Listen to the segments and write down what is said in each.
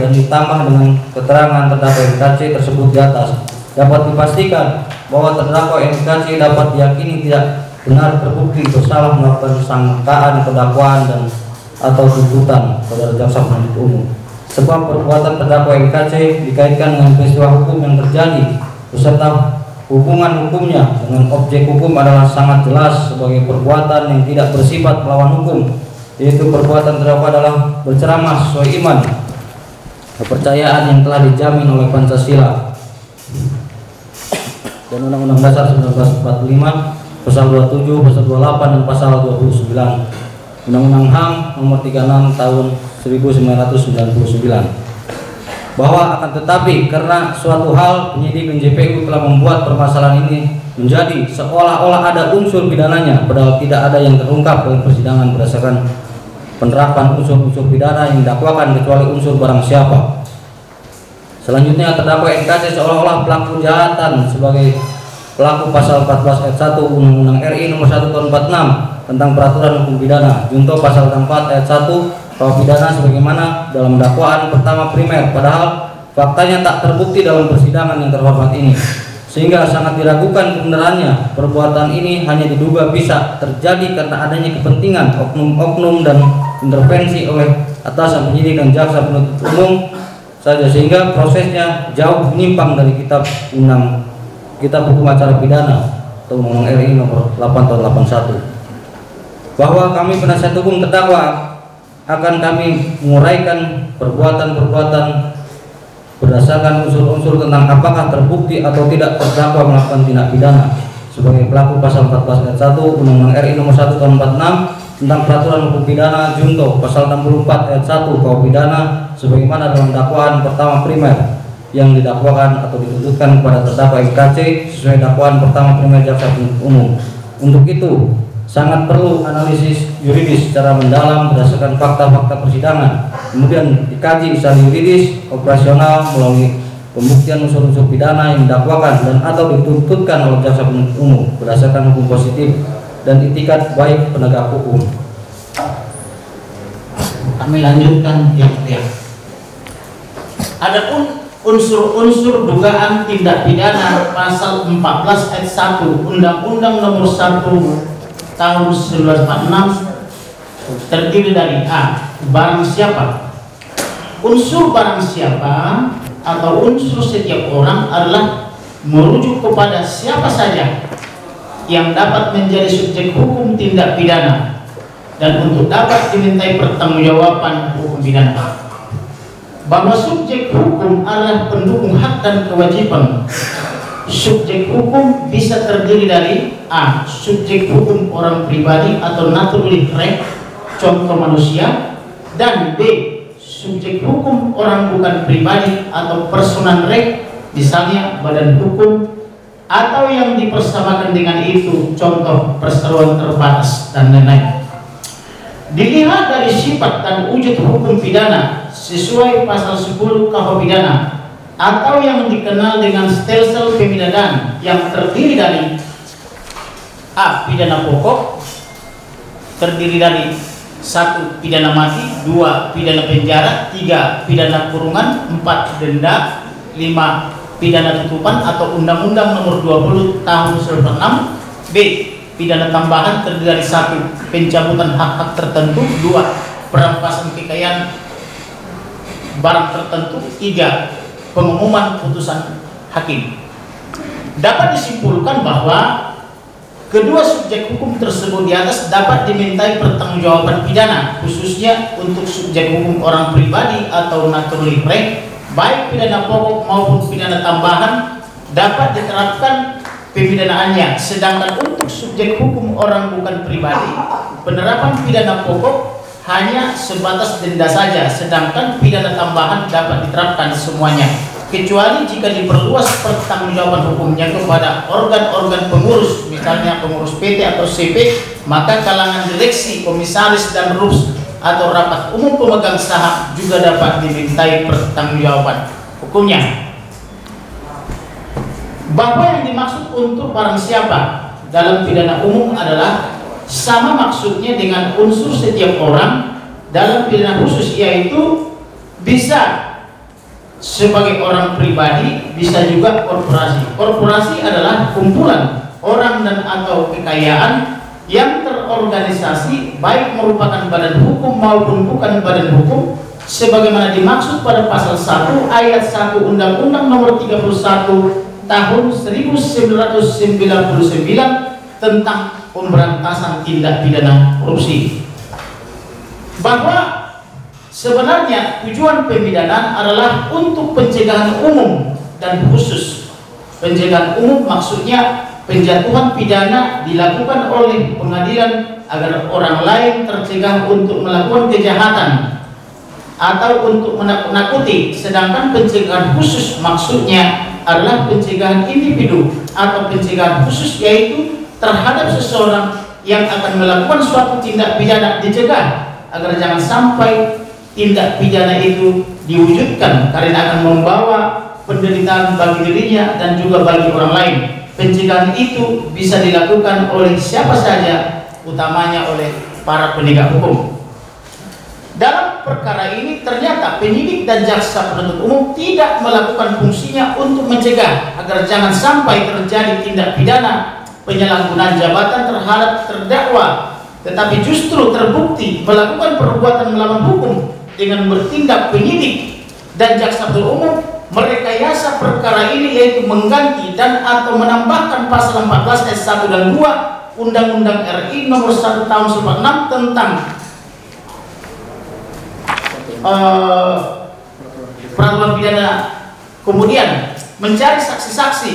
dan ditambah dengan keterangan terdakwa NKC tersebut di atas, dapat dipastikan bahwa terdakwa NKC dapat diyakini tidak benar terbukti bersalah melakukan sangkaan, pendakwaan dan atau tuntutan kepada jaksa penuntut umum. Sebab perbuatan terdakwa NKC dikaitkan dengan peristiwa hukum yang terjadi beserta hubungan hukumnya dengan objek hukum adalah sangat jelas sebagai perbuatan yang tidak bersifat melawan hukum, yaitu perbuatan terdakwa adalah berceramah sesuai iman, kepercayaan yang telah dijamin oleh Pancasila dan Undang-Undang Dasar 1945, Pasal 27, Pasal 28 dan Pasal 29, Undang-Undang HAM Nomor 36 Tahun 1999. Bahwa akan tetapi karena suatu hal penyidik JPU telah membuat permasalahan ini menjadi seolah-olah ada unsur pidananya, padahal tidak ada yang terungkap dalam persidangan berdasarkan penerapan unsur-unsur pidana yang didakwakan kecuali unsur barang siapa. Selanjutnya terdakwa NKC seolah-olah pelaku kejahatan sebagai pelaku pasal 14 ayat 1 Undang-Undang RI nomor 1 tahun 46 tentang peraturan hukum pidana, junto pasal 4 ayat 1 KUH pidana sebagaimana dalam dakwaan pertama primer, padahal faktanya tak terbukti dalam persidangan yang terhormat ini, sehingga sangat diragukan kebenarannya. Perbuatan ini hanya diduga bisa terjadi karena adanya kepentingan oknum-oknum dan intervensi oleh atasan penyidik dan jaksa penuntut umum saja, sehingga prosesnya jauh menyimpang dari kitab hukum acara pidana atau Undang-Undang RI nomor 8 tahun 81. Bahwa kami penasihat hukum terdakwa akan kami menguraikan perbuatan-perbuatan berdasarkan unsur-unsur tentang apakah terbukti atau tidak terdakwa melakukan tindak pidana sebagai pelaku pasal 14 ayat 1 Undang-Undang RI nomor 1 tahun 46 tentang peraturan hukum pidana, junto pasal 64 ayat 1 KUH pidana sebagaimana dalam dakwaan pertama primer yang didakwakan atau dituntutkan kepada terdakwa NKC sesuai dakwaan pertama primer jaksa penuntut umum. Untuk itu sangat perlu analisis yuridis secara mendalam berdasarkan fakta-fakta persidangan, kemudian dikaji secara yuridis operasional melalui pembuktian unsur-unsur pidana yang didakwakan dan atau dituntutkan oleh jaksa penuntut umum berdasarkan hukum positif dan itikat baik penegak hukum. Kami lanjutkan yang mulia. Adapun unsur-unsur dugaan tindak pidana pasal 14 ayat 1 Undang-Undang nomor 1 tahun 1946 terdiri dari A. Barang siapa. Unsur barang siapa atau unsur setiap orang adalah merujuk kepada siapa saja yang dapat menjadi subjek hukum tindak pidana dan untuk dapat dimintai pertanggungjawaban hukum pidana. Bahwa subjek hukum adalah pendukung hak dan kewajiban. Subjek hukum bisa terdiri dari A. Subjek hukum orang pribadi atau naturally right, contoh manusia, dan B. Subjek hukum orang bukan pribadi atau personal right, misalnya badan hukum, atau yang dipersamakan dengan itu, contoh perseroan terbatas dan lain-lain. Dilihat dari sifat dan wujud hukum pidana sesuai pasal 10 KUH pidana atau yang dikenal dengan stelsel pemidanaan yang terdiri dari A. Pidana pokok terdiri dari 1. Pidana mati, 2. Pidana penjara, 3. Pidana kurungan, 4. Denda, 5. Pidana tutupan atau Undang-Undang nomor 20 tahun 1996. B. Pidana tambahan terdiri dari 1. Pencabutan hak-hak tertentu, 2. Perampasan kekayaan barang tertentu, 3. Pengumuman putusan hakim. Dapat disimpulkan bahwa kedua subjek hukum tersebut di atas dapat dimintai pertanggungjawaban pidana, khususnya untuk subjek hukum orang pribadi atau naturally right, baik pidana pokok maupun pidana tambahan dapat diterapkan pemidanaannya. Sedangkan untuk subjek hukum orang bukan pribadi, penerapan pidana pokok hanya sebatas denda saja, sedangkan pidana tambahan dapat diterapkan semuanya, kecuali jika diperluas pertanggungjawaban hukumnya kepada organ-organ pengurus, misalnya pengurus PT atau CP, maka kalangan direksi, komisaris dan RUPS atau rapat umum pemegang saham juga dapat dimintai pertanggungjawaban hukumnya. Bahwa yang dimaksud untuk barang siapa dalam pidana umum adalah sama maksudnya dengan unsur setiap orang dalam pidana khusus, yaitu bisa sebagai orang pribadi, bisa juga korporasi. Korporasi adalah kumpulan orang dan atau kekayaan yang terorganisasi, baik merupakan badan hukum maupun bukan badan hukum, sebagaimana dimaksud pada pasal 1 ayat 1 Undang-Undang Nomor 31 Tahun 1999 tentang pemberantasan tindak pidana korupsi. Bahwa sebenarnya tujuan pemidanaan adalah untuk pencegahan umum dan khusus. Pencegahan umum maksudnya penjatuhan pidana dilakukan oleh pengadilan agar orang lain tercegah untuk melakukan kejahatan atau untuk menakut-nakuti. Sedangkan pencegahan khusus maksudnya adalah pencegahan individu atau pencegahan khusus, yaitu terhadap seseorang yang akan melakukan suatu tindak pidana dicegah agar jangan sampai tindak pidana itu diwujudkan, karena akan membawa penderitaan bagi dirinya dan juga bagi orang lain. Pencegahan itu bisa dilakukan oleh siapa saja, utamanya oleh para penegak hukum. Dalam perkara ini ternyata penyidik dan jaksa penuntut umum tidak melakukan fungsinya untuk mencegah agar jangan sampai terjadi tindak pidana penyalahgunaan jabatan terhadap terdakwa, tetapi justru terbukti melakukan perbuatan melawan hukum dengan bertindak penyidik dan jaksa penuntut umum merekayasa perkara ini, yaitu mengganti dan atau menambahkan pasal 14 ayat 1 dan 2 Undang-Undang RI Nomor 1 Tahun 96 tentang peraturan pidana, kemudian mencari saksi-saksi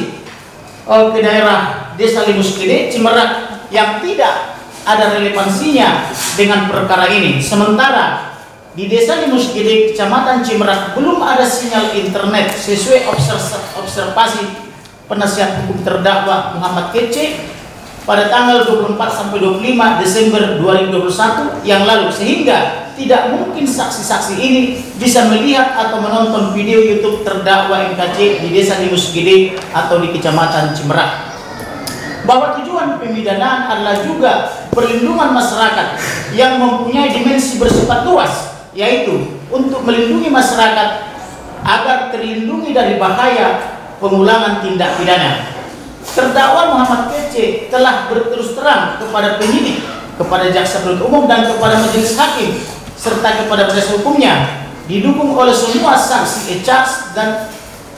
ke daerah Desa Limus Gede, Cimerak, yang tidak ada relevansinya dengan perkara ini. Sementara di Desa Limus Gede, Kecamatan Cimerak, belum ada sinyal internet sesuai observasi penasihat hukum terdakwa Muhammad Kece pada tanggal 24 sampai 25 Desember 2021 yang lalu, sehingga tidak mungkin saksi-saksi ini bisa melihat atau menonton video YouTube terdakwa MKC di Desa Limus Gede atau di Kecamatan Cimerak. Bahwa tujuan pemidanaan adalah juga perlindungan masyarakat yang mempunyai dimensi bersifat luas, yaitu untuk melindungi masyarakat agar terlindungi dari bahaya pengulangan tindak pidana. Terdakwa Muhammad Kece telah berterus terang kepada penyidik, kepada jaksa penuntut umum, dan kepada majelis hakim serta kepada proses hukumnya, didukung oleh semua saksi e-charge dan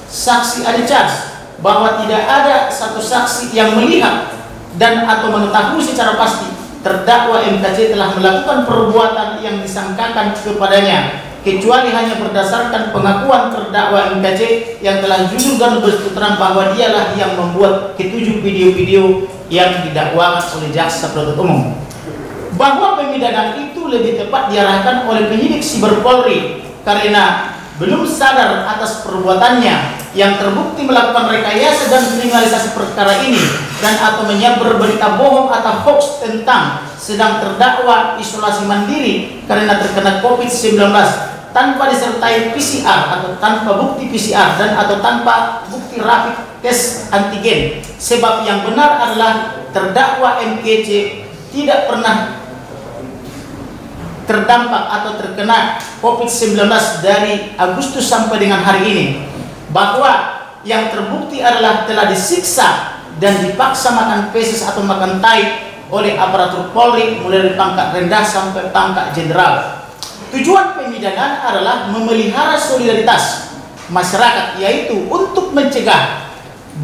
saksi adi-charge, bahwa tidak ada satu saksi yang melihat dan atau mengetahui secara pasti terdakwa MKC telah melakukan perbuatan yang disangkakan kepadanya, kecuali hanya berdasarkan pengakuan terdakwa MKC yang telah jujur dan berterus terang bahwa dialah yang membuat ketujuh video-video yang didakwakan oleh jaksa penuntut umum. Bahwa pemidanaan itu lebih tepat diarahkan oleh penyidik Siber Polri karena belum sadar atas perbuatannya yang terbukti melakukan rekayasa dan kriminalisasi perkara ini dan atau menyebar berita bohong atau hoax tentang sedang terdakwa isolasi mandiri karena terkena COVID-19 tanpa disertai PCR atau tanpa bukti PCR dan atau tanpa bukti rapid test antigen. Sebab yang benar adalah terdakwa MKC tidak pernah terdampak atau terkena COVID-19 dari Agustus sampai dengan hari ini. Bahwa yang terbukti adalah telah disiksa dan dipaksa makan feses atau makan tai oleh aparatur Polri mulai dari pangkat rendah sampai pangkat jenderal. Tujuan pemidanaan adalah memelihara solidaritas masyarakat, yaitu untuk mencegah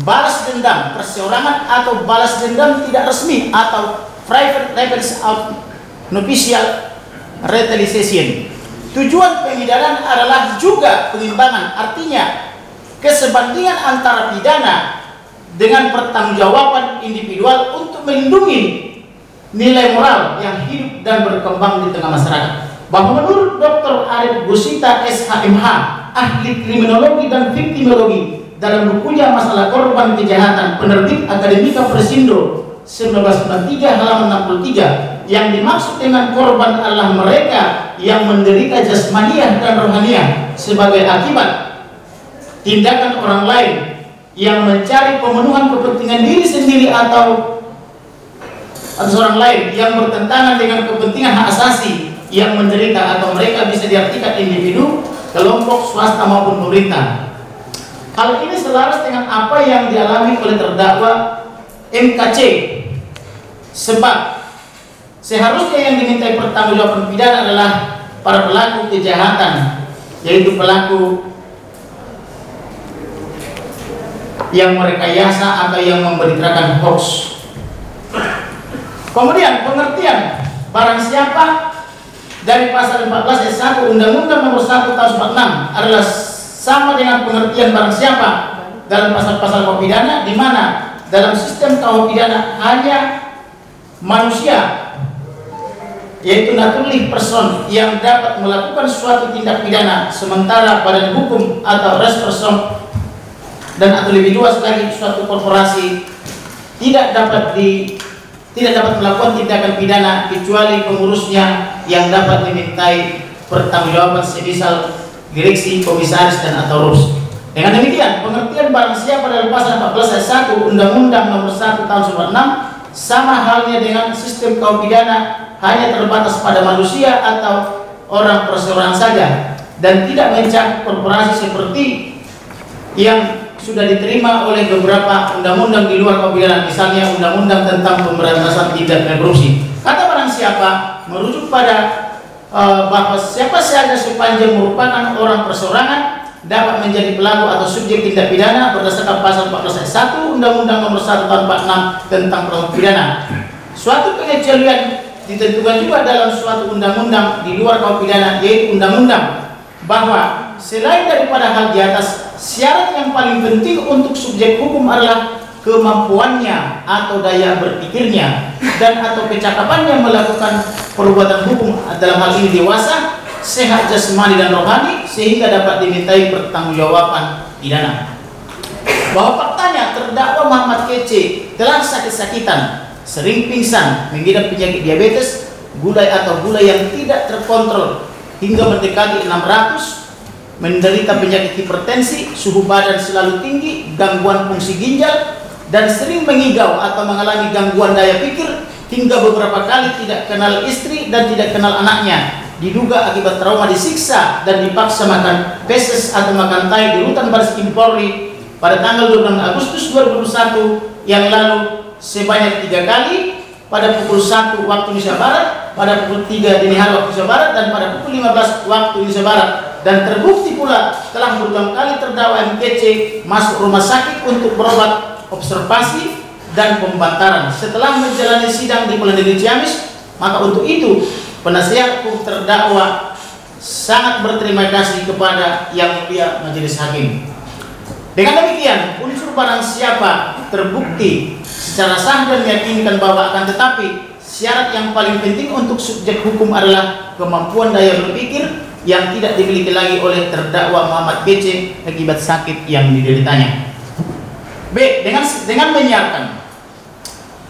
balas dendam perseorangan atau balas dendam tidak resmi atau private revenge of non-official retaliation. Tujuan pemidanaan adalah juga pengimbangan, artinya kesebandingan antara pidana dengan pertanggungjawaban individual untuk melindungi nilai moral yang hidup dan berkembang di tengah masyarakat. Bahwa menurut Dr. Arif Gusita SHMH, ahli kriminologi dan viktimologi, dalam bukunya Masalah Korban Kejahatan, penerbit Akademika Presindo 1993 halaman 63, yang dimaksud dengan korban adalah mereka yang menderita jasmaniah dan rohaniah sebagai akibat tindakan orang lain yang mencari pemenuhan kepentingan diri sendiri atau orang lain yang bertentangan dengan kepentingan hak asasi yang menderita, atau mereka bisa diartikan individu kelompok swasta maupun pemerintah. Hal ini selaras dengan apa yang dialami oleh terdakwa MKC, sebab seharusnya yang dimintai pertanggungjawaban pidana adalah para pelaku kejahatan, yaitu pelaku yang merekayasa atau yang memberitakan hoax. Kemudian pengertian barang siapa dari pasal 14 ayat 1 Undang-Undang Nomor 1 Tahun 46 adalah sama dengan pengertian barang siapa dalam pasal-pasal KUH pidana, di mana dalam sistem KUH pidana hanya manusia, yaitu naturally person, yang dapat melakukan suatu tindak pidana, sementara badan hukum atau res person dan atau lebih luas lagi suatu korporasi tidak dapat melakukan tindakan pidana kecuali pengurusnya yang dapat dimintai pertanggungjawaban semisal direksi, komisaris, dan atau RUS. Dengan demikian, pengertian barang siapa dalam pasal 14 ayat 1 Undang-Undang Nomor 1 Tahun 96 sama halnya dengan sistem KUH pidana, hanya terbatas pada manusia atau orang perseorangan saja dan tidak mencakup korporasi seperti yang sudah diterima oleh beberapa undang-undang di luar KUH pidana, misalnya Undang-Undang tentang Pemberantasan Tindak Korupsi. Kata barang siapa merujuk pada bahwa siapa saja sepanjang merupakan orang perseorangan dapat menjadi pelaku atau subjek tindak pidana berdasarkan pasal 14 ayat 1 Undang-Undang Nomor 1 Tahun 46 tentang perbuatan pidana. Suatu pengecualian ditentukan juga dalam suatu undang-undang di luar KUH pidana, yaitu undang-undang bahwa selain daripada hal di atas, syarat yang paling penting untuk subjek hukum adalah kemampuannya atau daya berpikirnya dan atau kecakapannya melakukan perbuatan hukum, dalam hal ini dewasa, sehat jasmani dan rohani, sehingga dapat dimintai pertanggungjawaban pidana. Bahwa faktanya terdakwa Muhammad Kece telah sakit-sakitan, sering pingsan, mengidap penyakit diabetes, gula atau gula yang tidak terkontrol hingga mendekati 600, menderita penyakit hipertensi, suhu badan selalu tinggi, gangguan fungsi ginjal, dan sering mengigau atau mengalami gangguan daya pikir, hingga beberapa kali tidak kenal istri dan tidak kenal anaknya, diduga akibat trauma disiksa dan dipaksa makan feses atau makan tai di rutan Baris Krim Polri pada tanggal 26 Agustus 2021 yang lalu sebanyak 3 kali, pada pukul 1 waktu Indonesia Barat, pada pukul 3 dini hari waktu Indonesia Barat, dan pada pukul 15 waktu Indonesia Barat. Dan terbukti pula telah berulang kali terdakwa MKC masuk rumah sakit untuk berobat observasi dan pembantaran setelah menjalani sidang di Pengadilan Negeri Ciamis. Maka untuk itu penasihat hukum terdakwa sangat berterima kasih kepada Yang Mulia Majelis Hakim. Dengan demikian, unsur barang siapa terbukti secara sah dan meyakinkan bahwa akan, tetapi syarat yang paling penting untuk subjek hukum adalah kemampuan daya berpikir yang tidak dimiliki lagi oleh terdakwa Muhammad Kece akibat sakit yang dideritanya. B. Dengan menyiarkan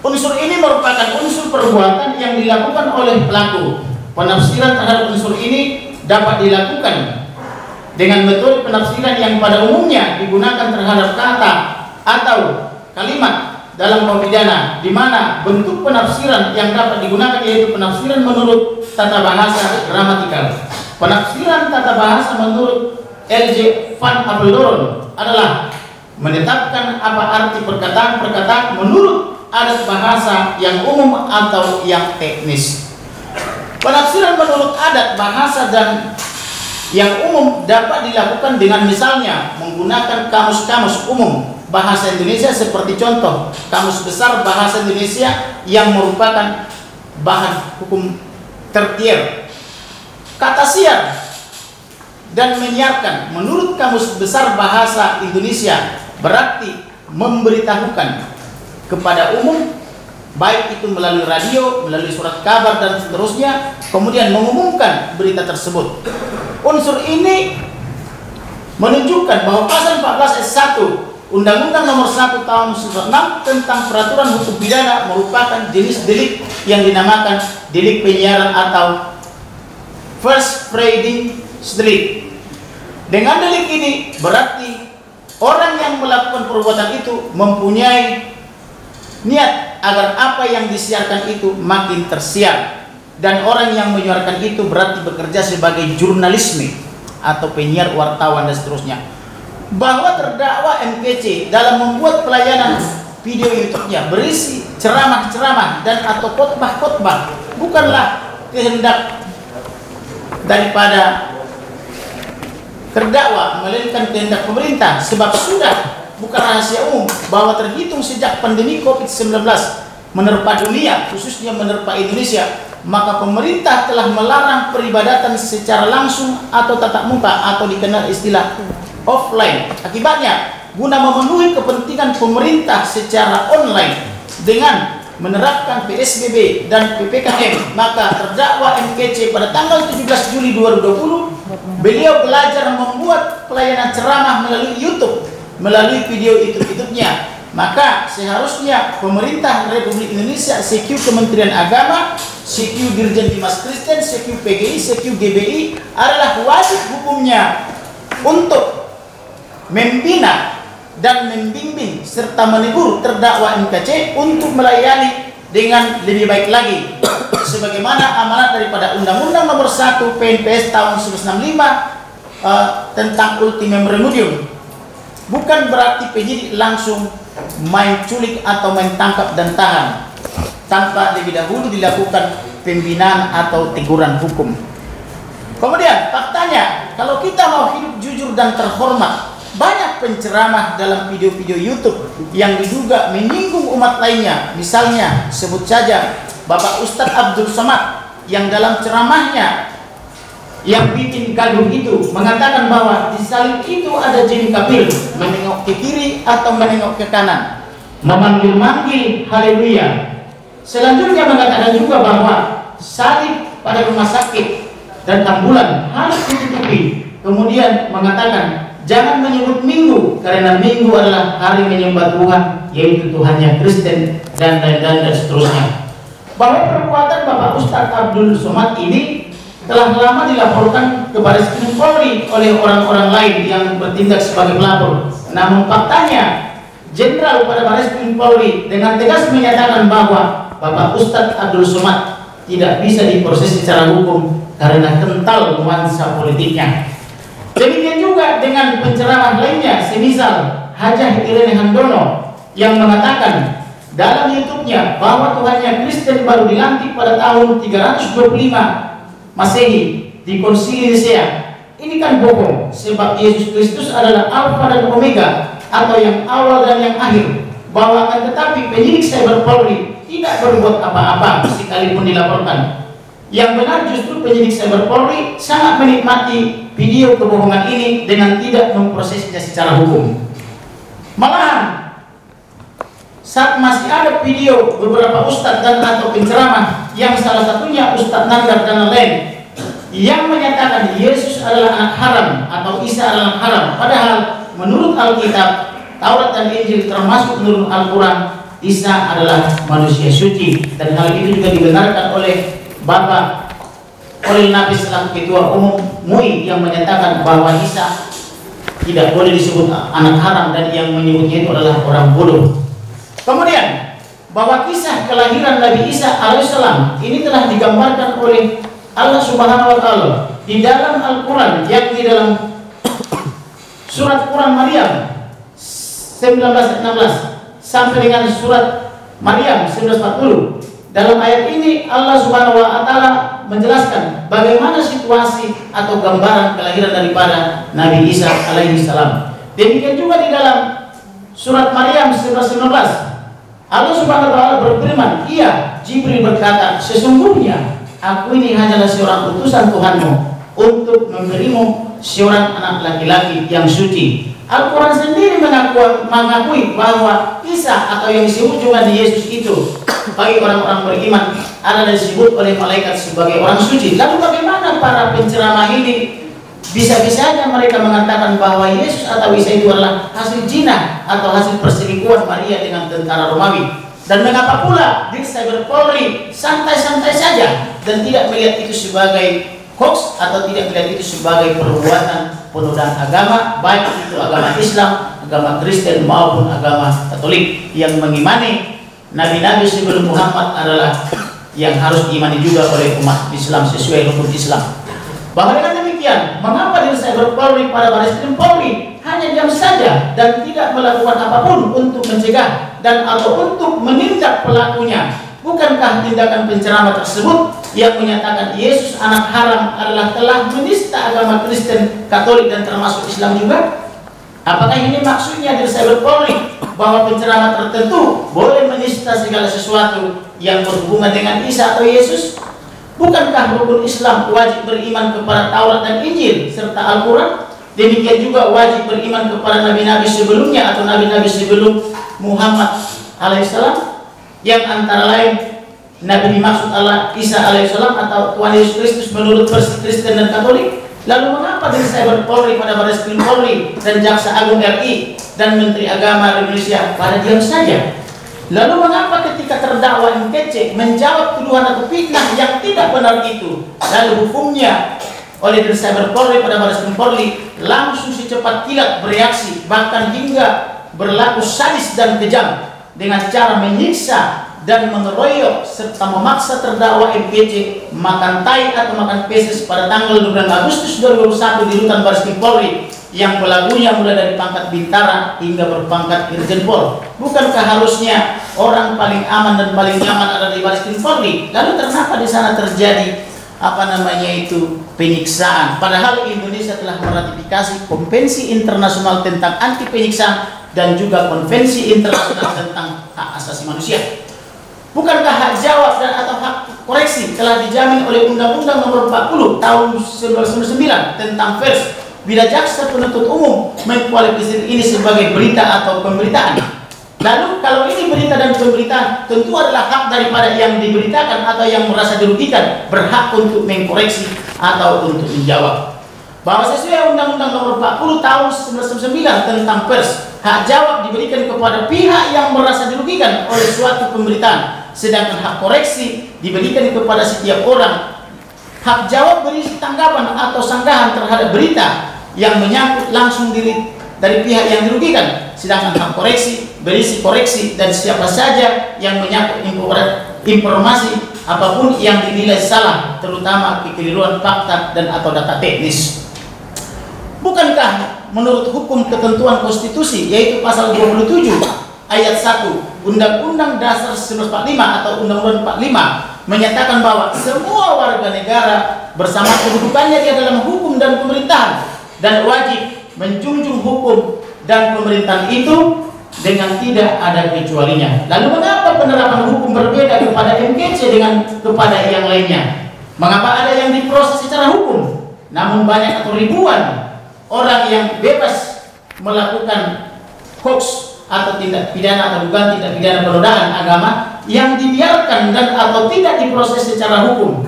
unsur ini merupakan unsur perbuatan yang dilakukan oleh pelaku. Penafsiran terhadap unsur ini dapat dilakukan dengan metode penafsiran yang pada umumnya digunakan terhadap kata atau kalimat dalam KUH pidana, di mana bentuk penafsiran yang dapat digunakan yaitu penafsiran menurut tata bahasa gramatikal. Penafsiran tata bahasa menurut L.J. Van Apeldoorn adalah menetapkan apa arti perkataan-perkataan menurut adat bahasa yang umum atau yang teknis. Penafsiran menurut adat bahasa dan yang umum dapat dilakukan dengan misalnya menggunakan kamus-kamus umum bahasa Indonesia seperti contoh Kamus Besar Bahasa Indonesia yang merupakan bahan hukum tertier. Kata siar dan menyiarkan menurut Kamus Besar Bahasa Indonesia berarti memberitahukan kepada umum, baik itu melalui radio, melalui surat kabar dan seterusnya, kemudian mengumumkan berita tersebut. Unsur ini menunjukkan bahwa pasal 14 ayat 1 Undang-Undang Nomor 1 Tahun 96 tentang peraturan hukum pidana merupakan jenis delik yang dinamakan delik penyiaran atau first spreading delik. Dengan delik ini berarti orang yang melakukan perbuatan itu mempunyai niat agar apa yang disiarkan itu makin tersiar, dan orang yang menyiarkan itu berarti bekerja sebagai jurnalisme atau penyiar, wartawan dan seterusnya, bahwa terdakwa MKC dalam membuat pelayanan video YouTube-nya berisi ceramah-ceramah dan atau khotbah-khotbah bukanlah kehendak daripada terdakwa, melainkan kehendak pemerintah, sebab sudah bukan rahasia umum bahwa terhitung sejak pandemi COVID-19 menerpa dunia, khususnya menerpa Indonesia, maka pemerintah telah melarang peribadatan secara langsung atau tatap muka atau dikenal istilah offline. Akibatnya, guna memenuhi kepentingan pemerintah secara online dengan menerapkan PSBB dan PPKM, maka terdakwa MKC pada tanggal 17 Juli 2020 beliau belajar membuat pelayanan ceramah melalui YouTube, melalui video YouTube-nya. Maka seharusnya pemerintah Republik Indonesia, CQ Kementerian Agama, CQ Dirjen Dimas Kristen, CQ PGI, CQ GBI adalah wajib hukumnya untuk membina dan membimbing serta menegur terdakwa MKC untuk melayani dengan lebih baik lagi sebagaimana amanat daripada Undang-Undang Nomor 1 PNPS tahun 1965 tentang ultimum remedium. Bukan berarti penyidik langsung main culik atau main tangkap dan tahan tanpa lebih dahulu dilakukan pembinaan atau teguran hukum. Kemudian faktanya, kalau kita mau hidup jujur dan terhormat, banyak penceramah dalam video-video YouTube yang diduga menyinggung umat lainnya. Misalnya sebut saja Bapak Ustadz Abdul Somad yang dalam ceramahnya yang bikin gaduh itu mengatakan bahwa di salib itu ada jin kafir menengok ke kiri atau menengok ke kanan, memanggil-manggil haleluya. Selanjutnya mengatakan juga bahwa salib pada rumah sakit dan ambulan harus ditutupi. Kemudian mengatakan jangan menyebut minggu karena minggu adalah hari menyembah Tuhan, yaitu Tuhannya Kristen dan lain-lain dan seterusnya. Bahwa perbuatan Bapak Ustadz Abdul Somad ini telah lama dilaporkan ke Baris Krim Polri oleh orang-orang lain yang bertindak sebagai pelapor. Namun faktanya, Jenderal pada Baris Krim Polri dengan tegas menyatakan bahwa Bapak Ustadz Abdul Somad tidak bisa diproses secara hukum karena kental nuansa politiknya. Demikian juga dengan penceramah lainnya, semisal Hajah Irene Handono yang mengatakan dalam YouTube-nya bahwa Tuhannya Kristen baru dilantik pada tahun 325 Masehi di Konsili Nicea. Ini kan bohong, sebab Yesus Kristus adalah Alfa dan Omega atau yang awal dan yang akhir. Bahwa akan tetapi penyidik Cyber Polri tidak berbuat apa-apa sekalipun dilaporkan. Yang benar justru penyidik Cyber Polri sangat menikmati video kebohongan ini dengan tidak memprosesnya secara hukum. Malahan saat masih ada video beberapa ustadz dan atau penceramah yang salah satunya Ustadz Nandar dan lain yang menyatakan Yesus adalah anak haram atau Isa adalah haram, padahal menurut Alkitab, Taurat dan Injil termasuk menurut Al-Quran, Isa adalah manusia suci. Dan hal itu juga dibenarkan oleh Bapak Oleh Nabi selaku Ketua Umum MUI yang menyatakan bahwa Isa tidak boleh disebut anak haram dan yang menyebutnya itu adalah orang bodoh. Kemudian bahwa kisah kelahiran Nabi Isa alaihissalam ini telah digambarkan oleh Allah Subhanahu wa Ta'ala di dalam Al-Quran, yakni dalam surat Quran Maryam 19:16 sampai dengan surat Maryam 19:40. Dalam ayat ini Allah Subhanahu wa Ta'ala menjelaskan bagaimana situasi atau gambaran kelahiran daripada Nabi Isa alaihissalam. Demikian juga di dalam surat Maryam 19:19 Allah Subhanahu wa Ta'ala berfirman, "Iya, Jibril berkata, sesungguhnya aku ini hanyalah seorang utusan Tuhanmu untuk memberimu seorang anak laki-laki yang suci." Al-Quran sendiri mengakui bahwa Isa atau yang disebut juga di Yesus itu bagi orang-orang beriman adalah disebut oleh malaikat sebagai orang suci. Lalu bagaimana para penceramah ini bisa-bisanya mereka mengatakan bahwa Yesus atau Isa itu adalah hasil zina atau hasil perselingkuhan Maria dengan tentara Romawi? Dan mengapa pula di Cyber Polri santai-santai saja dan tidak melihat itu sebagai hoax atau tidak melihat itu sebagai perbuatan penodaan agama, baik itu agama Islam, agama Kristen maupun agama Katolik yang mengimani nabi-nabi sebelum Muhammad adalah yang harus diimani juga oleh umat Islam sesuai rukun Islam. Bahwa dengan demikian demikian, mengapa diri saya berpolri pada Bareskrim Polri hanya diam saja dan tidak melakukan apapun untuk mencegah dan atau untuk menindak pelakunya? Bukankah tindakan penceramah tersebut yang menyatakan Yesus anak haram adalah telah menista agama Kristen, Katolik dan termasuk Islam juga? Apakah ini maksudnya diri saya berpolri bahwa penceramah tertentu boleh menista segala sesuatu yang berhubungan dengan Isa atau Yesus? Bukankah rukun Islam wajib beriman kepada Taurat dan Injil serta Al-Quran? Demikian juga wajib beriman kepada nabi-nabi sebelumnya atau nabi-nabi sebelum Muhammad alaihissalam, yang antara lain nabi dimaksud Allah Isa alaihissalam atau Tuhan Yesus Kristus menurut versi Kristen dan Katolik. Lalu mengapa diri saya berpolri pada Bareskrim Polri dan Jaksa Agung RI dan Menteri Agama Indonesia pada diam saja? Lalu mengapa ketika terdakwa MKC menjawab tuduhan atau fitnah yang tidak benar itu, lalu hukumnya oleh diri saya berpolri pada Bareskrim Polri langsung secepat kilat bereaksi, bahkan hingga berlaku sadis dan kejam dengan cara menyiksa dan mengeroyok serta memaksa terdakwa MPC makan tai atau makan feses pada tanggal 12 Agustus 2021 di rutan Bareskrim Polri, yang pelakunya mulai dari pangkat bintara hingga berpangkat Irjen Pol. Bukankah harusnya orang paling aman dan paling nyaman ada di Bareskrim Polri? Lalu kenapa di sana terjadi penyiksaan? Padahal Indonesia telah meratifikasi Konvensi Internasional tentang Anti Penyiksaan dan juga Konvensi Internasional tentang Hak Asasi Manusia. Bukankah hak jawab dan atau hak koreksi telah dijamin oleh Undang-Undang Nomor 40 Tahun 1999 tentang pers, bila jaksa penuntut umum mengkualifikasi ini sebagai berita atau pemberitaan? Lalu kalau ini berita dan pemberitaan, tentu adalah hak daripada yang diberitakan atau yang merasa dirugikan berhak untuk mengkoreksi atau untuk menjawab. Bahwa sesuai Undang-Undang Nomor 40 Tahun 1999 tentang pers, hak jawab diberikan kepada pihak yang merasa dirugikan oleh suatu pemberitaan, sedangkan hak koreksi diberikan kepada setiap orang. Hak jawab berisi tanggapan atau sanggahan terhadap berita yang menyangkut langsung dari pihak yang dirugikan, sedangkan hak koreksi berisi koreksi dan siapa saja yang menyangkut informasi apapun yang dinilai salah, terutama kekeliruan fakta dan atau data teknis. Bukankah menurut hukum ketentuan konstitusi, yaitu pasal 27 ayat 1 Undang-Undang Dasar 1945 atau Undang-Undang 45 menyatakan bahwa semua warga negara bersama kedudukannya di dalam hukum dan pemerintahan dan wajib menjunjung hukum dan pemerintahan itu dengan tidak ada kecualinya. Lalu mengapa penerapan hukum berbeda kepada MKC dengan kepada yang lainnya? Mengapa ada yang diproses secara hukum, namun banyak atau ribuan orang yang bebas melakukan hoax atau tindak pidana atau dugaan tindak pidana penodaan agama yang dibiarkan dan atau tidak diproses secara hukum?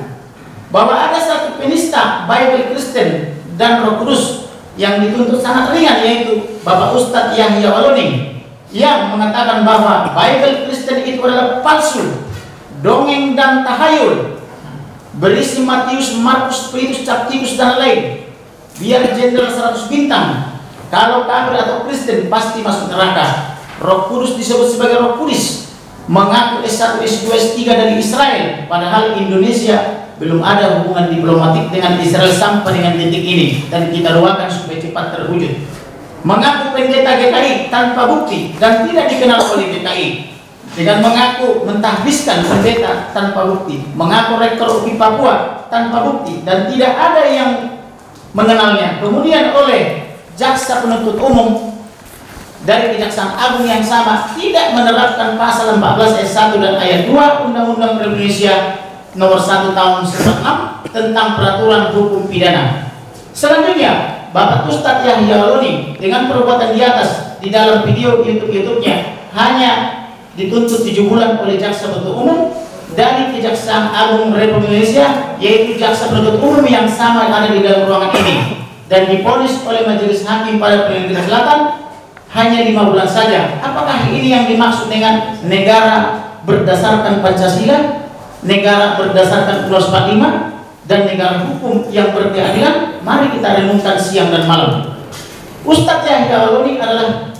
Bahwa ada satu penista Bible Kristen dan Roh Kudus yang dituntut sangat ringan, yaitu Bapak Ustadz Yahya Waloni, yang mengatakan bahwa Bible Kristen itu adalah palsu, dongeng dan tahayul, berisi Matius, Markus, Petrus, Cap Titus dan lain. Biar jenderal 100 bintang, kalau kafir atau Kristen pasti masuk neraka. Roh Kudus disebut sebagai Roh Kudus, mengaku S1, S2, S3 dari Israel, padahal Indonesia belum ada hubungan diplomatik dengan Israel sampai dengan titik ini, dan kita doakan supaya cepat terwujud. Mengaku pendeta GKI tanpa bukti dan tidak dikenal oleh GKI, dengan mengaku mentahbiskan pendeta tanpa bukti, mengaku rektor UPI Papua tanpa bukti dan tidak ada yang mengenalnya. Kemudian oleh jaksa penuntut umum dari Kejaksaan Agung yang sama tidak menerapkan pasal 14 ayat 1 dan ayat 2 Undang-Undang Indonesia Nomor 1 Tahun 96 tentang peraturan hukum pidana. Selanjutnya, Bapak Ustadz Yahya Waloni dengan perbuatan di atas di dalam video YouTube-nya hanya dituntut 7 bulan oleh jaksa penuntut umum dari Kejaksaan Agung Republik Indonesia, yaitu jaksa penuntut umum yang sama yang ada di dalam ruangan ini, dan divonis oleh Majelis Hakim pada Pengadilan Selatan hanya 5 bulan saja. Apakah ini yang dimaksud dengan negara berdasarkan Pancasila, negara berdasarkan UUD 45, dan negara hukum yang berkeadilan? Mari kita renungkan siang dan malam. Ustadz Yahya Waloni adalah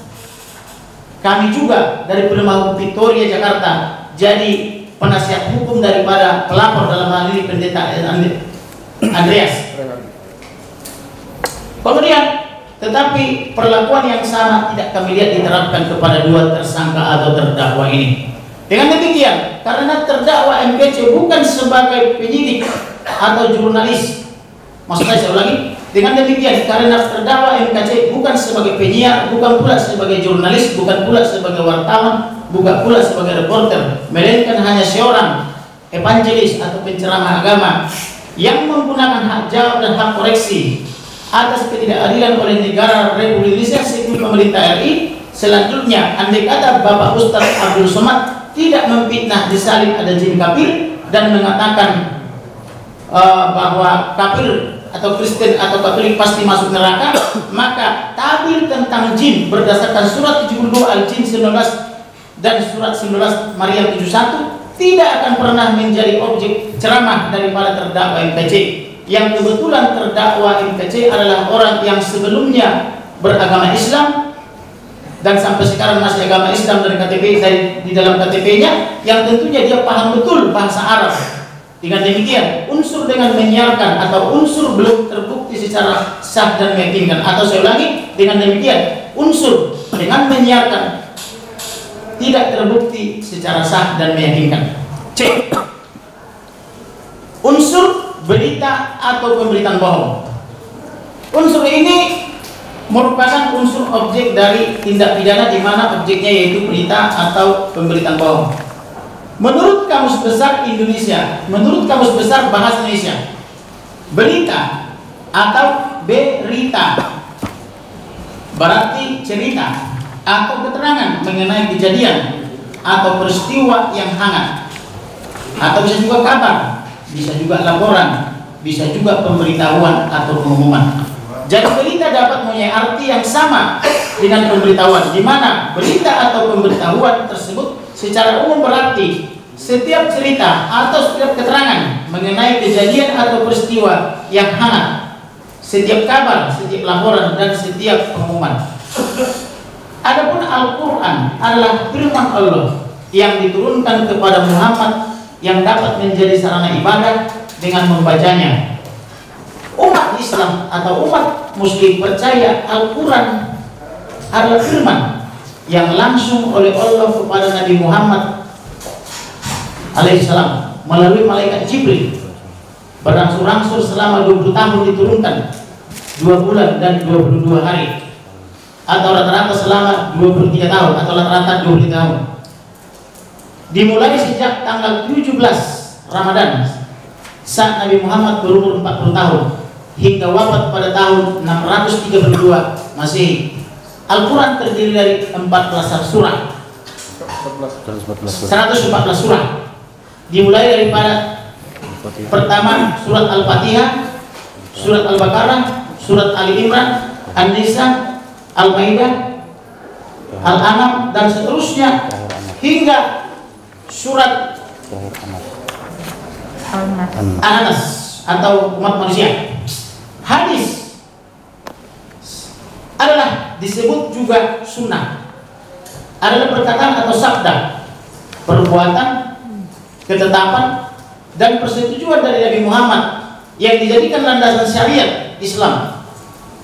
kami juga dari Pelemah Victoria Jakarta, jadi penasihat hukum daripada pelapor dalam hal ini pendeta Andreas. Kemudian, tetapi perlakuan yang sama tidak kami lihat diterapkan kepada dua tersangka atau terdakwa ini. Dengan demikian, karena terdakwa MPC bukan sebagai penyidik atau jurnalis, maksud saya ulangi, dengan demikian karena terdakwa MKC bukan sebagai penyiar, bukan pula sebagai jurnalis, bukan pula sebagai wartawan, bukan pula sebagai reporter, melainkan hanya seorang evangelis atau penceramah agama yang menggunakan hak jawab dan hak koreksi atas ketidakadilan oleh negara Republik Indonesia sipil pemerintah RI. Selanjutnya, andai kata Bapak Ustaz Abdul Somad tidak memfitnah disalib ada jin kafir dan mengatakan bahwa kafir atau Kristen atau Katolik pasti masuk neraka, maka tabir tentang jin berdasarkan surat 72 Al-Jin 19 dan surat 19 Maryam 71 tidak akan pernah menjadi objek ceramah daripada terdakwa MPC, yang kebetulan terdakwa MPC adalah orang yang sebelumnya beragama Islam dan sampai sekarang masih agama Islam dari KTP di dalam KTP-nya, yang tentunya dia paham betul bahasa Arab. Dengan demikian, unsur dengan menyiarkan atau unsur belum terbukti secara sah dan meyakinkan, atau saya ulangi, dengan demikian unsur dengan menyiarkan tidak terbukti secara sah dan meyakinkan. C. Unsur berita atau pemberitaan bohong. Unsur ini merupakan unsur objek dari tindak pidana di mana objeknya yaitu berita atau pemberitaan bohong. Menurut Kamus Besar Indonesia, menurut Kamus Besar Bahasa Indonesia, berita atau berita berarti cerita atau keterangan mengenai kejadian atau peristiwa yang hangat, atau bisa juga kabar, bisa juga laporan, bisa juga pemberitahuan atau pengumuman. Jadi berita dapat mempunyai arti yang sama dengan pemberitahuan, di mana berita atau pemberitahuan tersebut secara umum berarti setiap cerita atau setiap keterangan mengenai kejadian atau peristiwa yang hangat, setiap kabar, setiap laporan, dan setiap pengumuman. Adapun Al-Quran adalah firman Allah yang diturunkan kepada Muhammad yang dapat menjadi sarana ibadah dengan membacanya. Umat Islam atau umat Muslim percaya Al-Quran adalah firman yang langsung oleh Allah kepada Nabi Muhammad alaihissalam melalui malaikat Jibril, berangsur-angsur selama 20 tahun diturunkan, 2 bulan dan 22 hari, atau rata-rata selama 23 tahun atau rata-rata 20 tahun. Dimulai sejak tanggal 17 Ramadan saat Nabi Muhammad berumur 40 tahun hingga wafat pada tahun 632 Masehi. Al-Quran terdiri dari 14 surah, 114 surah. Dimulai daripada pertama surat Al-Fatihah, surat Al-Baqarah, surat Ali Imran, An-Nisa, Al-Maidah, Al-An'am, dan seterusnya hingga surat An-Nas atau umat manusia. Hadis adalah disebut juga sunnah, adalah perkataan atau sabda, perbuatan, ketetapan, dan persetujuan dari Nabi Muhammad yang dijadikan landasan syariat Islam.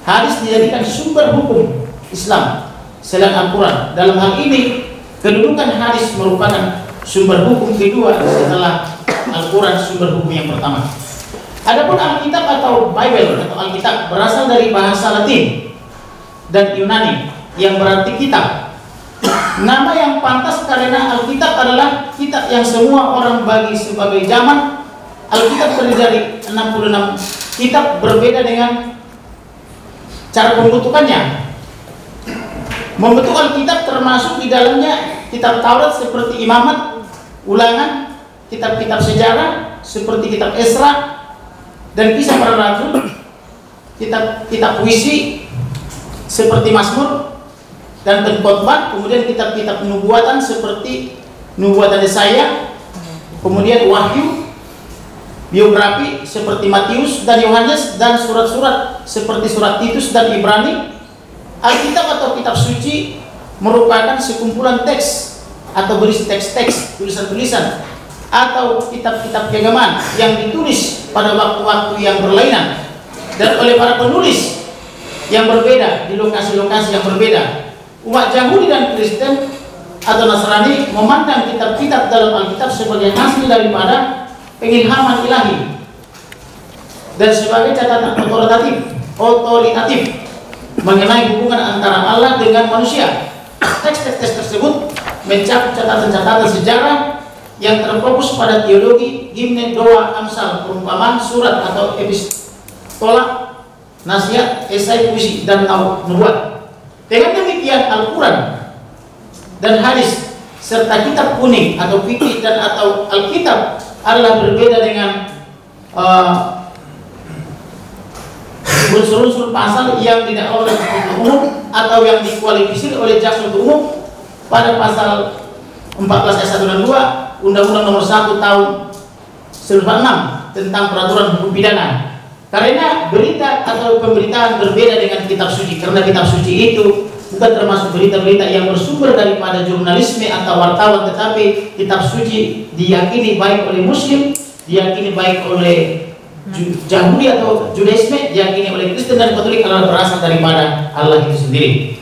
Hadis dijadikan sumber hukum Islam selain Al-Quran. Dalam hal ini, kedudukan hadis merupakan sumber hukum kedua setelah Al-Quran sumber hukum yang pertama. Adapun Alkitab atau Bible atau Alkitab berasal dari bahasa Latin dan Yunani yang berarti kitab. Nama yang pantas karena Alkitab adalah kitab yang semua orang bagi sebagai zaman. Alkitab terdiri dari 66 kitab, berbeda dengan cara pembentukannya. Membentuk Alkitab termasuk di dalamnya kitab Taurat seperti Imamat, Ulangan, kitab-kitab sejarah seperti kitab Esra dan Kisah Para Rasul, kitab-kitab puisi seperti Mazmur dan Khotbah, kemudian kitab-kitab nubuatan seperti nubuatan Yesaya, kemudian Wahyu, biografi seperti Matius dan Yohanes, dan surat-surat seperti surat Titus dan Ibrani. Alkitab atau kitab suci merupakan sekumpulan teks atau berisi teks-teks, tulisan-tulisan atau kitab-kitab keagamaan yang ditulis pada waktu-waktu yang berlainan dan oleh para penulis yang berbeda di lokasi-lokasi yang berbeda. Umat Yahudi dan Kristen atau Nasrani memandang kitab-kitab dalam Alkitab sebagai hasil daripada pengilhaman ilahi dan sebagai catatan otoritatif mengenai hubungan antara Allah dengan manusia. Teks-teks tersebut mencakup catatan-catatan sejarah yang terfokus pada teologi, himne, doa, amsal, perumpamaan, surat atau epistola, nasihat, esai, puisi, dan nubuat. Dengan demikian Al-Quran dan hadis serta kitab kuning atau fikih dan atau Alkitab adalah berbeda dengan unsur-unsur pasal yang tidak oleh umum atau yang dikualifikasi oleh jaksa umum pada pasal 14 ayat 1 dan 2 Undang-Undang Nomor 1 Tahun 1946 tentang peraturan hukum pidana. Karena berita atau pemberitaan berbeda dengan kitab suci, karena kitab suci itu bukan termasuk berita-berita yang bersumber daripada jurnalisme atau wartawan, tetapi kitab suci diyakini baik oleh Muslim, diyakini baik oleh Yahudi atau Judaisme, diyakini oleh Kristen dan Katolik adalah berasal daripada Allah itu sendiri.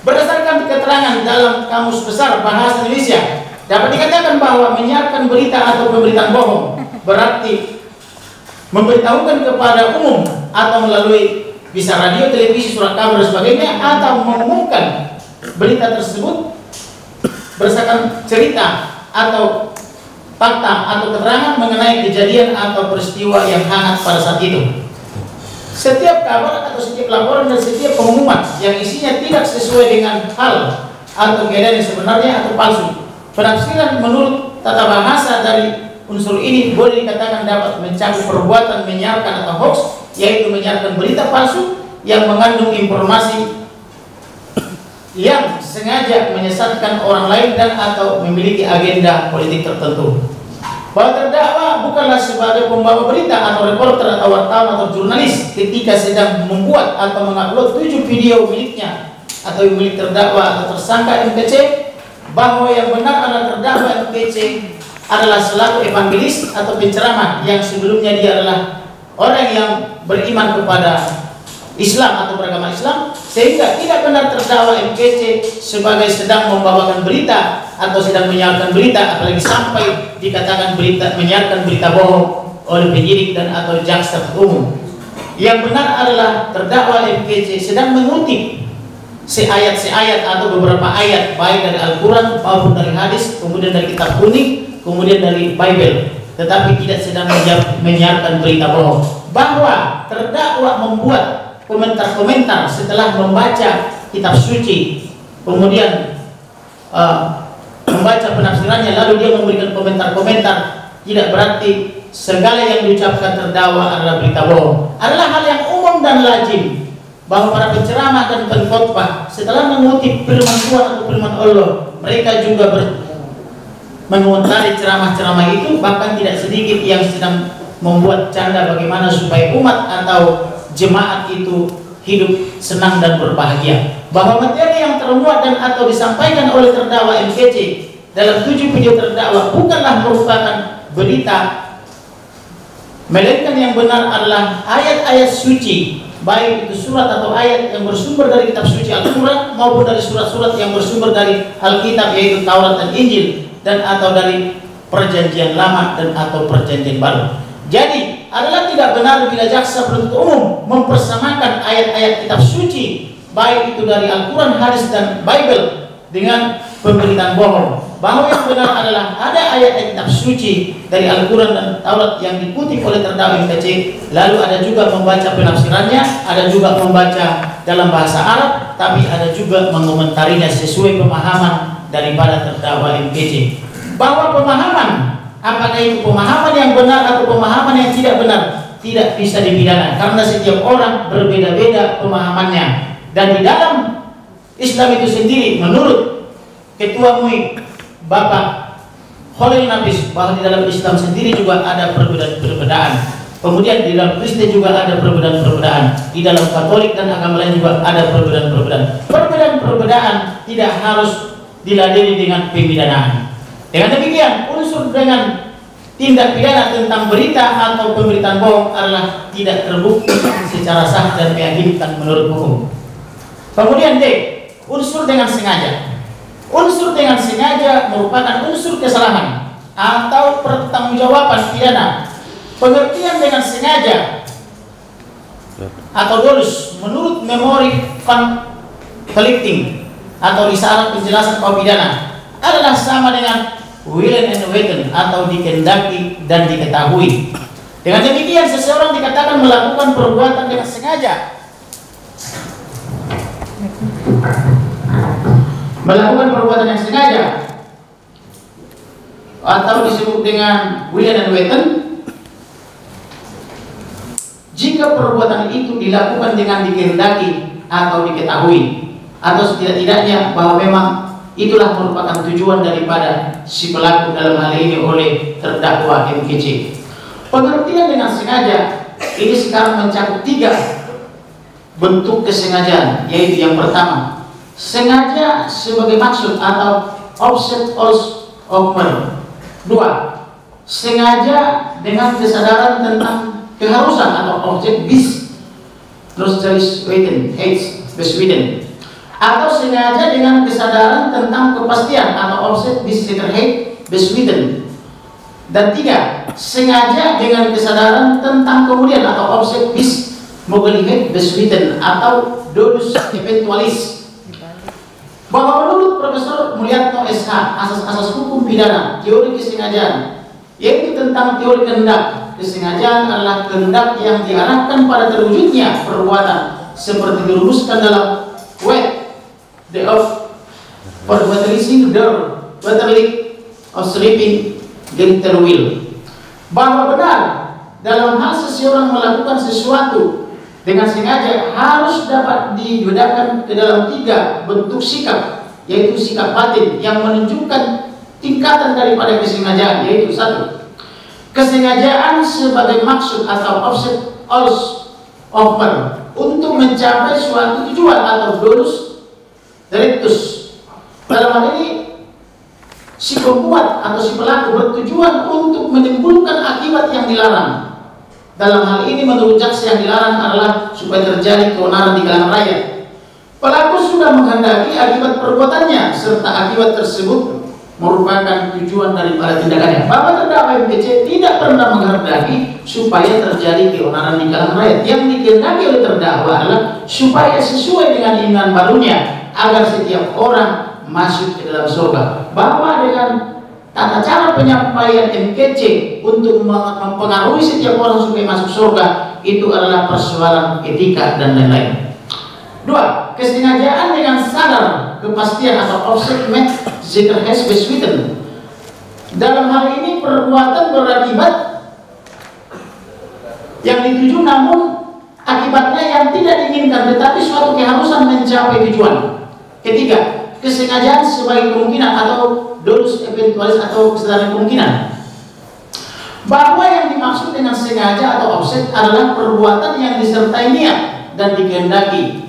Berdasarkan keterangan dalam Kamus Besar Bahasa Indonesia, dapat dikatakan bahwa menyiarkan berita atau pemberitaan bohong berarti memberitahukan kepada umum atau melalui bisa radio, televisi, surat kabar dan sebagainya, atau mengumumkan berita tersebut berdasarkan cerita atau fakta atau keterangan mengenai kejadian atau peristiwa yang hangat pada saat itu. Setiap kabar atau setiap laporan dan setiap pengumuman yang isinya tidak sesuai dengan hal atau kejadian yang sebenarnya atau palsu, penafsiran menurut tata bahasa dari unsur ini boleh dikatakan dapat mencakup perbuatan menyiarkan atau hoax, yaitu menyiarkan berita palsu yang mengandung informasi yang sengaja menyesatkan orang lain dan atau memiliki agenda politik tertentu. Bahwa terdakwa bukanlah sebagai pembawa berita atau reporter atau wartawan atau jurnalis ketika sedang membuat atau mengupload 7 video miliknya atau milik terdakwa atau tersangka MPC, bahwa yang benar adalah terdakwa MPC adalah selaku evangelis atau penceramah yang sebelumnya dia adalah orang yang beriman kepada Islam atau beragama Islam, sehingga tidak benar terdakwa MPC sebagai sedang membawakan berita atau sedang menyiarkan berita, apalagi sampai dikatakan berita menyiarkan berita bohong oleh penyidik dan atau jaksa umum. Yang benar adalah terdakwa MPC sedang mengutip seayat atau beberapa ayat baik dari Al-Quran maupun dari hadis, kemudian dari kitab kuning, kemudian dari Bible, tetapi tidak sedang menyiarkan berita bohong. Bahwa terdakwa membuat komentar-komentar setelah membaca kitab suci, kemudian membaca penafsirannya, lalu dia memberikan komentar-komentar, tidak berarti segala yang diucapkan terdakwa adalah berita bohong. Adalah hal yang umum dan lazim bahwa para penceramah dan pengkhotbah setelah mengutip firman Tuhan atau firman Allah, mereka juga mengomentari ceramah-ceramah itu, bahkan tidak sedikit yang sedang membuat canda bagaimana supaya umat atau jemaat itu hidup senang dan berbahagia. Bahwa materi yang termuat dan atau disampaikan oleh terdakwa MPC dalam 7 video terdakwa bukanlah merupakan berita, melainkan yang benar adalah ayat-ayat suci, baik itu surat atau ayat yang bersumber dari kitab suci Al-Quran maupun dari surat-surat yang bersumber dari Alkitab, yaitu Taurat dan Injil, dan atau dari Perjanjian Lama dan atau Perjanjian Baru. Jadi adalah tidak benar bila jaksa penuntut umum mempersamakan ayat-ayat kitab suci, baik itu dari Al-Quran, hadis dan Bible, dengan pemberitaan bohong. Bahwa yang benar adalah ada ayat-ayat kitab suci dari Al-Quran dan Taurat yang dikutip oleh terdakwa MPC, lalu ada juga membaca penafsirannya, ada juga membaca dalam bahasa Arab, tapi ada juga mengomentarinya sesuai pemahaman daripada terdakwa MPC. Bahwa pemahaman, apakah itu pemahaman yang benar atau pemahaman yang tidak benar, tidak bisa dipidana, karena setiap orang berbeda-beda pemahamannya. Dan di dalam Islam itu sendiri, menurut Ketua MUI Bapak Khalil Nafis, bahwa di dalam Islam sendiri juga ada perbedaan. Kemudian di dalam Kristen juga ada perbedaan-perbedaan. Di dalam Katolik dan agama lain juga ada perbedaan-perbedaan. Perbedaan-perbedaan tidak harus diladeni dengan pemidanaan. Dengan demikian, unsur dengan tindak pidana tentang berita atau pemberitaan bohong adalah tidak terbukti secara sah dan meyakinkan menurut hukum. Kemudian D, unsur dengan sengaja. Unsur dengan sengaja merupakan unsur kesalahan atau pertanggungjawaban pidana. Pengertian dengan sengaja atau dolus menurut memori conflicting atau risalah penjelasan kaum pidana adalah sama dengan willen and weten atau dikehendaki dan diketahui. Dengan demikian seseorang dikatakan melakukan perbuatan dengan sengaja. Melakukan perbuatan yang sengaja atau disebut dengan willen and weten jika perbuatan itu dilakukan dengan dikehendaki atau diketahui, atau setidak-tidaknya bahwa memang itulah merupakan tujuan daripada si pelaku, dalam hal ini oleh terdakwa MKC. Pengertian dengan sengaja ini sekarang mencakup 3 bentuk kesengajaan, yaitu yang pertama, sengaja sebagai maksud atau offset of murder. 2, sengaja dengan kesadaran tentang keharusan atau objek bis beswiden, atau sengaja dengan kesadaran tentang kepastian atau offset bis beswiden. Dan 3, sengaja dengan kesadaran tentang kemudian atau offset bis beswiden atau dolus eventualis. Bahwa menurut Profesor Mulyatno SH, asas-asas hukum pidana teori kesengajaan, yaitu tentang teori kehendak. Kesengajaan adalah kehendak yang diarahkan pada terwujudnya perbuatan seperti dirumuskan dalam the of perbuatan of sleeping greater will. Bahwa benar dalam hal seseorang melakukan sesuatu dengan sengaja harus dapat dibedakan ke dalam 3 bentuk sikap, yaitu sikap batin yang menunjukkan tingkatan daripada kesengajaan, yaitu 1, kesengajaan sebagai maksud atau offset of untuk mencapai suatu tujuan atau dolus directus. Dalam hal ini si pembuat atau si pelaku bertujuan untuk menimbulkan akibat yang dilarang. Dalam hal ini menurut jaksa yang dilarang adalah supaya terjadi keonaran di kalangan rakyat. Pelaku sudah menghendaki akibat perbuatannya serta akibat tersebut merupakan tujuan daripada tindakannya. Bahwa terdakwa MPC tidak pernah menghendaki supaya terjadi keonaran di kalangan rakyat. Yang dikehendaki oleh terdakwa adalah supaya sesuai dengan iman barunya agar setiap orang masuk ke dalam surga. Bahwa dengan tata cara penyampaian MKC untuk mempengaruhi setiap orang supaya masuk surga itu adalah persoalan etika dan lain-lain. 2, kesengajaan dengan sadar kepastian atau offset beswiden. Dalam hal ini perbuatan berakibat yang dituju namun akibatnya yang tidak diinginkan tetapi suatu keharusan mencapai tujuan. Ketiga, kesengajaan sebagai kemungkinan atau dolus eventualis atau kesadaran kemungkinan. Bahwa yang dimaksud dengan sengaja atau offset adalah perbuatan yang disertai niat dan dikehendaki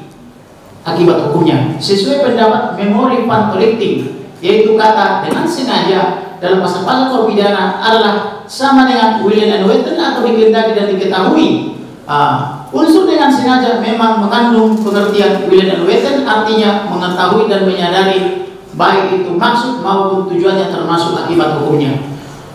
akibat hukumnya sesuai pendapat memori conflicting, yaitu kata dengan sengaja dalam pasal-pasal hukum pidana adalah sama dengan willen and weten atau dikehendaki dan diketahui. Unsur dengan sengaja memang mengandung pengertian willen and weten, artinya mengetahui dan menyadari baik itu maksud maupun tujuannya termasuk akibat hukumnya.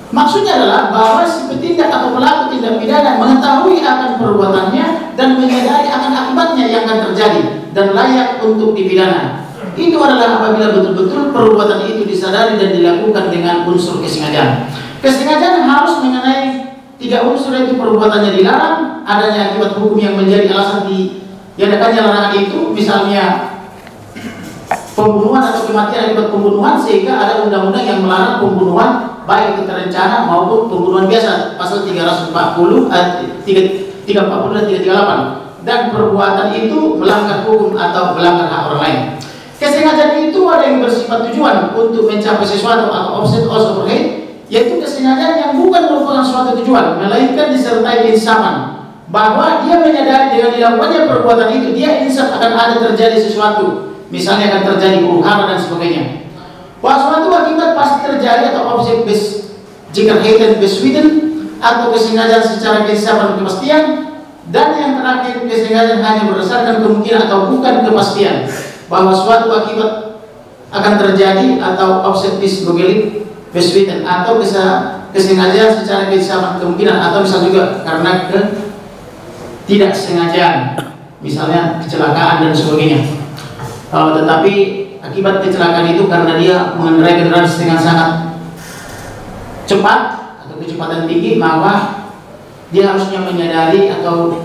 Maksudnya adalah bahwa si petindak atau pelaku tindak pidana mengetahui akan perbuatannya dan menyadari akan akibatnya yang akan terjadi dan layak untuk dipidana. Itu adalah apabila betul-betul perbuatan itu disadari dan dilakukan dengan unsur kesengajaan. Kesengajaan harus mengenai 3 unsur, yaitu perbuatannya dilarang, adanya akibat hukum yang menjadi alasan diadakannya larangan itu, misalnya pembunuhan atau kematian akibat pembunuhan, sehingga ada undang-undang yang melarang pembunuhan baik itu terencana maupun pembunuhan biasa, pasal 340 dan 338, dan perbuatan itu melanggar hukum atau melanggar hak orang lain. Kesengajaan itu ada yang bersifat tujuan untuk mencapai sesuatu atau offset of yaitu kesengajaan yang bukan merupakan suatu tujuan, melainkan disertai keinsapan, bahwa dia menyadari dengan dilakukannya perbuatan itu dia insaf akan ada terjadi sesuatu, misalnya akan terjadi huru-hara dan sebagainya. Bahwa suatu akibat pasti terjadi atau objek beswiden atau kesengajaan secara keinsapan dan kepastian Dan yang terakhir, kesengajaan hanya berdasarkan kemungkinan atau bukan kepastian bahwa suatu akibat akan terjadi atau offset disgogelic beswiten atau kesengajaan secara kesamaan kemungkinan atau bisa juga karena tidak sengajaan, misalnya kecelakaan dan sebagainya. Tetapi akibat kecelakaan itu karena dia mengendarai kendaraan dengan sangat cepat atau kecepatan tinggi, maka dia harusnya menyadari atau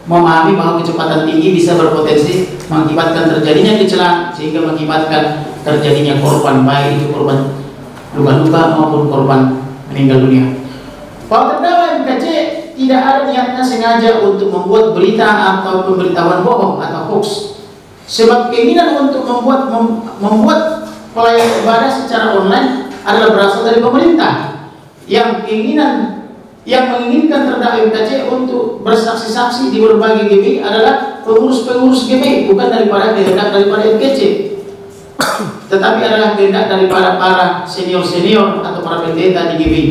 memahami bahwa kecepatan tinggi bisa berpotensi mengakibatkan terjadinya kecelakaan sehingga mengakibatkan terjadinya korban, baik itu korban luka-luka maupun korban meninggal dunia. Bahwa terdakwa MKC tidak ada niatnya sengaja untuk membuat berita atau pemberitahuan bohong atau hoax, sebab keinginan untuk membuat pelayanan ibadah secara online adalah berasal dari pemerintah yang menginginkan terdakwa MKC untuk bersaksi-saksi di berbagai GBI adalah pengurus-pengurus GBI, bukan daripada kehendak daripada MKC, tetapi adalah kehendak daripada para senior-senior atau para pendeta di GBI.